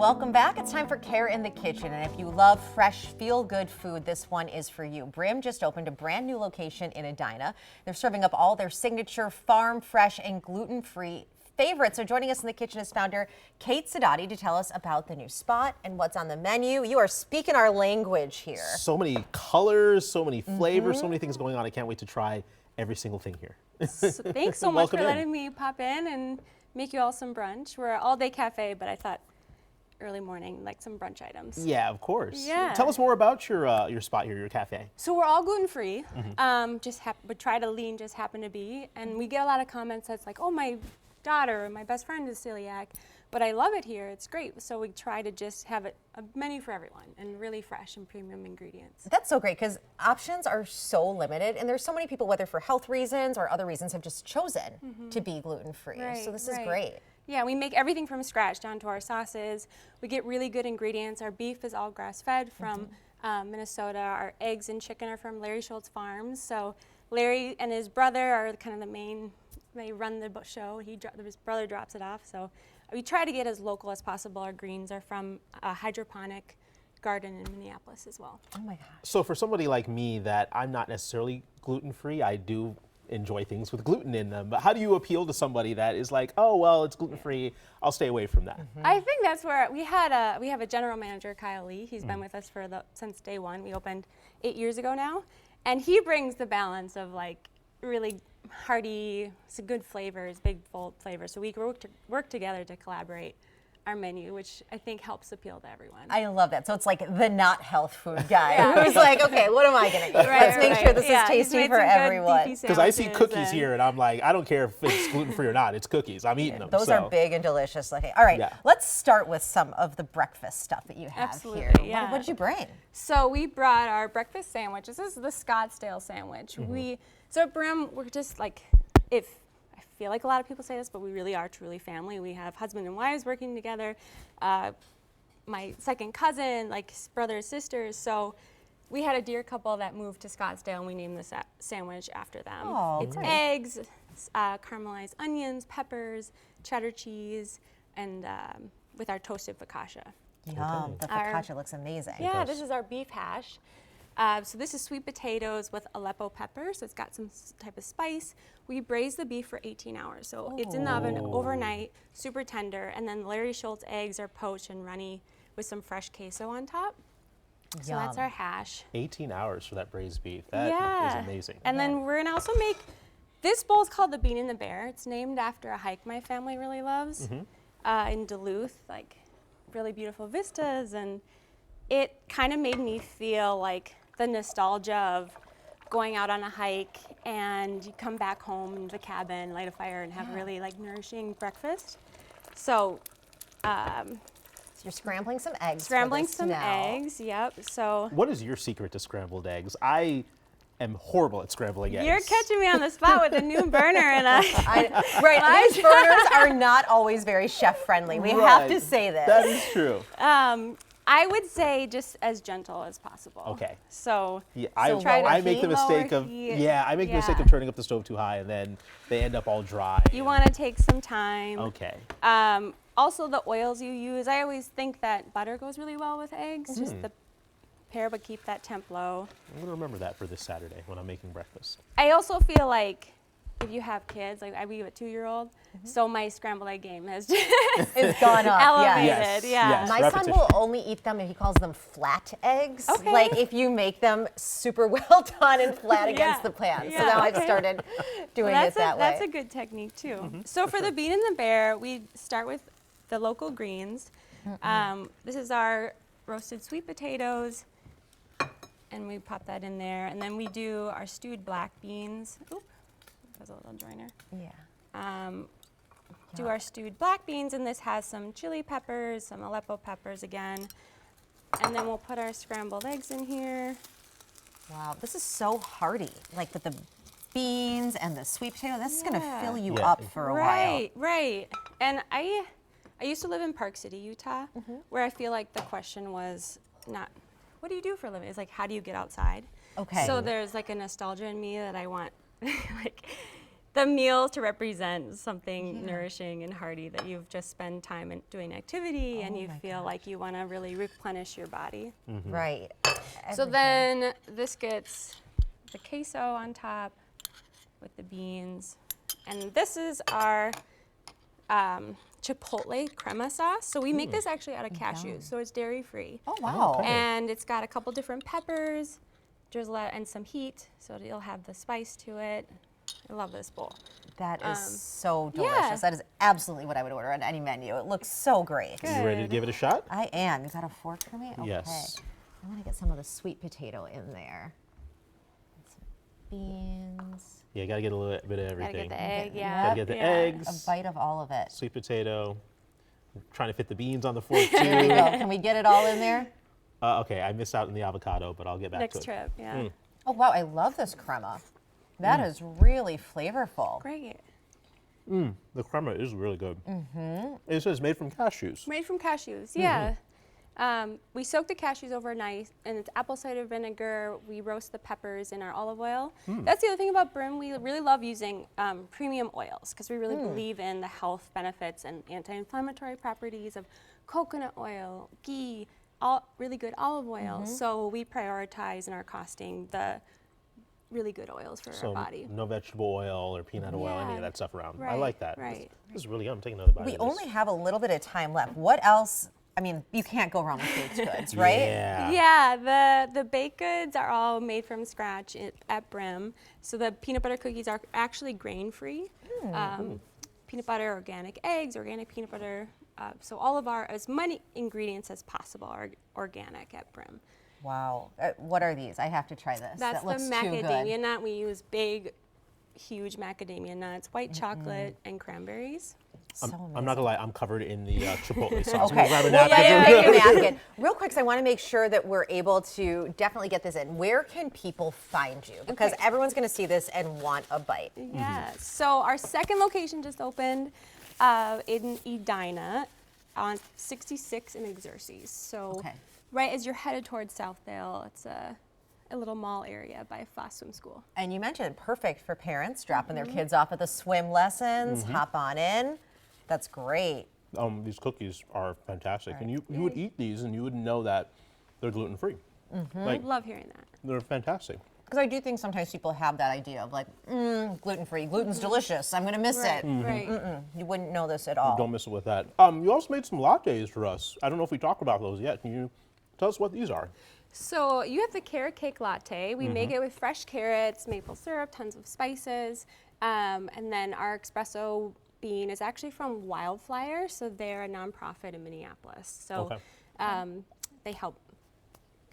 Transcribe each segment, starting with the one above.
Welcome back. It's time for Care in the Kitchen. And if you love fresh, feel-good food, this one is for you. Brim just opened a brand new location in Edina. They're serving up all their signature farm fresh and gluten-free favorites. So joining us in the kitchen is founder Kate Sidoti to tell us about the new spot and what's on the menu. You are speaking our language here. So many colors, so many flavors, so many things going on. I can't wait to try every single thing here. So thanks so much for Welcome in. letting me pop in and make you all some brunch. We're an all-day cafe, but I thought early morning, like some brunch items. Yeah, of course. Yeah. Tell us more about your spot here, your cafe. So we're all gluten-free. But try to lean just happen to be. And we get a lot of comments that's like, oh, my daughter or my best friend is celiac, but I love it here. It's great. So we try to just have a menu for everyone and really fresh and premium ingredients. That's so great because options are so limited, and there's so many people, whether for health reasons or other reasons, have just chosen to be gluten-free. So this is great. Yeah, we make everything from scratch down to our sauces. We get really good ingredients. Our beef is all grass-fed from Minnesota. Our eggs and chicken are from Larry Schultz Farms. So Larry and his brother are kind of the main, they run the show. His brother drops it off. So we try to get as local as possible. Our greens are from a hydroponic garden in Minneapolis as well. Oh my gosh. So for somebody like me that I'm not necessarily gluten-free, I do enjoy things with gluten in them. But how do you appeal to somebody that is like, oh, well, it's gluten-free, I'll stay away from that? I think that's where we have a general manager, Kyle Lee. He's been with us since day one. We opened 8 years ago now, and he brings the balance of like really hearty, some good flavors, big bold flavors. So we work together to collaborate our menu, which I think helps appeal to everyone. I love that. So it's like the not health food guy who's like, okay, what am I going to eat? Let's make sure this is tasty for everyone. Because I see cookies here and I'm like, I don't care if it's gluten-free or not, it's cookies. I'm eating them. Those are big and delicious looking. All right, let's start with some of the breakfast stuff that you have here. Yeah. What did you bring? So we brought our breakfast sandwiches. This is the Scottsdale sandwich. So at Brim, we're just like, I feel like a lot of people say this, but we really are truly family. We have husband and wives working together, my second cousin, like brothers, sisters. So we had a dear couple that moved to Scottsdale, and we named this sandwich after them. Oh, it's great. eggs, caramelized onions, peppers, cheddar cheese, and with our toasted focaccia. Yum, the focaccia looks amazing. Yeah, this is our beef hash. So this is sweet potatoes with Aleppo pepper, so it's got some type of spice. We braise the beef for 18 hours, so it's in the oven overnight, super tender, and then Larry Schultz eggs are poached and runny with some fresh queso on top. So that's our hash. 18 hours for that braised beef. That is amazing. And then we're gonna also make, this bowl is called the Bean and the Bear. It's named after a hike my family really loves in Duluth, like really beautiful vistas, and it kind of made me feel like the nostalgia of going out on a hike and you come back home in the cabin, light a fire, and have really like nourishing breakfast. So you're scrambling some eggs. scrambling for this some now. eggs, yep. So What is your secret to scrambled eggs? I am horrible at scrambling eggs. you're catching me on the spot with a new burner and These burners are not always very chef friendly. We have to say this. That is true. I would say just as gentle as possible. Okay. So Yeah, I make the mistake of lower heat. the mistake of turning up the stove too high, and then they end up all dry. you want to take some time. Okay. Also, the oils you use, I always think that butter goes really well with eggs, just the pair, but keep that temp low. I'm gonna remember that for this Saturday when I'm making breakfast. I also feel like if you have kids, like we have a 2-year-old, so my scrambled egg game has just It's gone up. elevated. Yes, Yeah. yes. My son Repetition. will only eat them if he calls them flat eggs. Okay. Like if you make them super well done and flat against the pan. So now I've started doing it that way. That's a good technique too. So for the Bean and the Bear, we start with the local greens. This is our roasted sweet potatoes, and we pop that in there. And then we do our stewed black beans. Oop, that was a little joiner. Yeah. Do our stewed black beans, and this has some chili peppers, some Aleppo peppers again. And then we'll put our scrambled eggs in here. Wow, this is so hearty. Like with the beans and the sweet potato, this is going to fill you Yeah. up for a while. Right. And I used to live in Park City, Utah, where I feel like the question was not, what do you do for a living? It's like, how do you get outside? Okay. So there's like a nostalgia in me that I want, like, the meals to represent something nourishing and hearty that you've just spent time in doing activity and you feel like you want to really replenish your body. Right. So then this gets the queso on top with the beans. And this is our chipotle crema sauce. So we make this actually out of cashews, so it's dairy free. Oh, wow. Okay. And it's got a couple different peppers, drizzle it, and some heat, so it'll have the spice to it. I love this bowl. That is so delicious. yeah. That is absolutely what I would order on any menu. It looks so great. Good. You ready to give it a shot? I am. You got a fork for me? Okay. Yes. I want to get some of the sweet potato in there. Some beans. Yeah, gotta get a little bit of Gotta everything. get the egg, yeah. Gotta get the yeah. eggs, A bite of all of it. sweet potato. I'm trying to fit the beans on the fork There we too. go. Can we get it all in there? Okay, I missed out on the avocado, but I'll get back to Next it. trip, yeah. Oh, wow. I love this crema. That is really flavorful. Great. The crema is really good. It says made from cashews. Made from cashews, yeah. We soak the cashews overnight, and it's apple cider vinegar. We roast the peppers in our olive oil. That's the other thing about Brim. We really love using premium oils because we really believe in the health benefits and anti-inflammatory properties of coconut oil, ghee, all really good olive oil. So we prioritize in our costing the really good oils for So our body. no vegetable oil or peanut oil, any Yeah. of that stuff around. I Right, like that. right. This is really good. I'm taking another bite. We of this. only have a little bit of time left. What else? I mean, you can't go wrong with baked goods, right? Yeah. Yeah, the baked goods are all made from scratch at Brim. So the peanut butter cookies are actually grain-free. Peanut butter, organic eggs, organic peanut butter. So all of our, as many ingredients as possible are organic at Brim. Wow. What are these? I have to try this. That's that looks the too macadamia good. nut. We use big, huge macadamia nuts, white chocolate, and cranberries. So I'm not gonna lie, I'm covered in the chipotle sauce. Okay. I'm gonna grab a Well, napkin. yeah, take a napkin. Real quick, 'cause I want to make sure that we're able to definitely get this in. Where can people find you? Because everyone's going to see this and want a bite. Yeah. So our second location just opened in Edina on 66 in Xerxes. So Okay. right as you're headed towards Southdale, it's a little mall area by Foss Swim School. And you mentioned perfect for parents dropping their kids off at the swim lessons, hop on in. That's great. These cookies are fantastic, and you would eat these and you would know that they're gluten free. Like Love hearing that. they're fantastic. Because I do think sometimes people have that idea of like, gluten-free, gluten's delicious, I'm going to miss it. Right. You wouldn't know this at all. Don't miss it with that. You also made some lattes for us. I don't know if we talked about those yet. Can you tell us what these are? So you have the carrot cake latte. We make it with fresh carrots, maple syrup, tons of spices, and then our espresso bean is actually from Wildflower, so they're a nonprofit in Minneapolis. So Okay. they help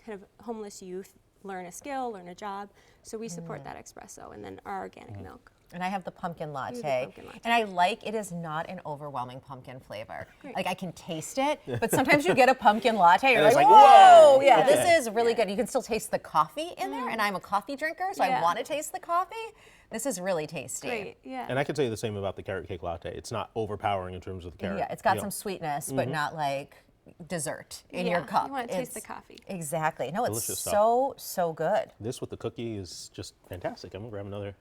kind of homeless youth learn a skill, learn a job. So we support that espresso, and then our organic milk. And I have the pumpkin latte. You have the pumpkin latte. And I like it is not an overwhelming pumpkin flavor. Like I can taste it, but sometimes you get a pumpkin latte, you're And like, it's like, whoa! whoa! Yeah, Okay. this is really good. You can still taste the coffee in there, and I'm a coffee drinker, so I Yeah. want to taste the coffee. This is really tasty. Great, yeah. And I can tell you the same about the carrot cake latte. It's not overpowering in terms of the carrot. Yeah, it's got you know. some sweetness, but not like dessert in Yeah, your you cup. wanna taste the It's- coffee. Exactly. No, it's Delicious stuff. so good. This with the cookie is just fantastic. I'm gonna grab another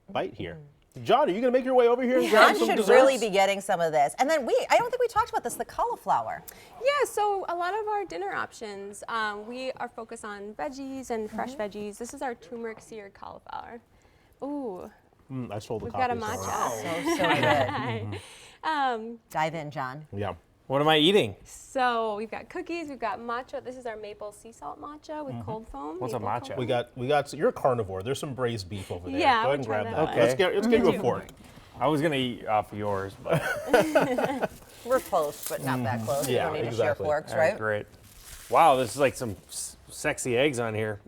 bite here. John, are you gonna make your way over here and grab John some should desserts? really be getting some of this. And then I don't think we talked about this, the cauliflower. Yeah, so a lot of our dinner options, we are focused on veggies and fresh veggies. This is our turmeric seared cauliflower. Ooh, I stole the we've coffee. got a matcha. So good. Um, Dive in, John. Yeah. What am I eating? So we've got cookies, we've got matcha. This is our maple sea salt matcha with cold foam. What's a maple matcha? cold We got. You're a carnivore. There's some braised beef over there. Yeah, Go we'll ahead and try grab that. that. Okay. Let's get you a fork. I was gonna eat off of yours, but We're close, but not that close. Yeah, we don't need exactly. to share forks, all right, right? great. Wow, this is like some sexy eggs on here.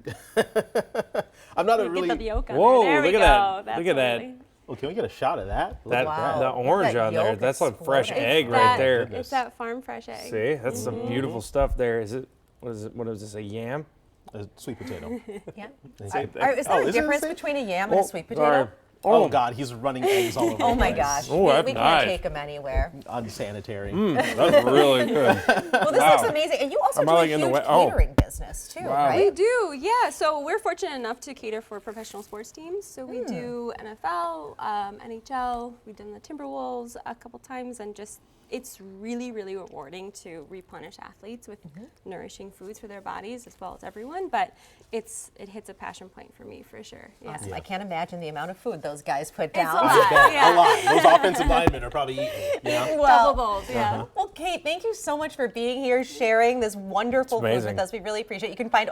I'm not a Get really. the yolk on Whoa, there. There we look at go. that. That's Look at that. lovely. Well, can we get a shot of that? Look That at Wow. the orange That on there. yolk That's a fresh exploding. egg It's right that- there. Goodness. It's that farm fresh egg. See, that's some beautiful stuff there. Is it? What is it? What is this? A yam? A sweet potato. Yeah. Say- Is there a is it difference same? between a yam and a sweet potato? Oh God, he's running eggs all over. Oh the my place. gosh. Oh, we that's can't nice. take them anywhere. Unsanitary. That's really good. Well, this looks amazing. And you also Am do I, a like, in the huge way? Oh. catering business too, Wow. We right? do, yeah. So we're fortunate enough to cater for professional sports teams. So we do NFL, NHL. We've done the Timberwolves a couple times, and just it's really, really rewarding to replenish athletes with nourishing foods for their bodies as well as everyone. But it hits a passion point for me for sure. Yeah. Awesome. I can't imagine the amount of food those guys put It's a down. lot. A Yeah. lot. Those offensive linemen are probably eating. Yeah. Well, Double bowls, yeah. well, Kate, thank you so much for being here, sharing this wonderful food amazing. with us. We really appreciate it. You can find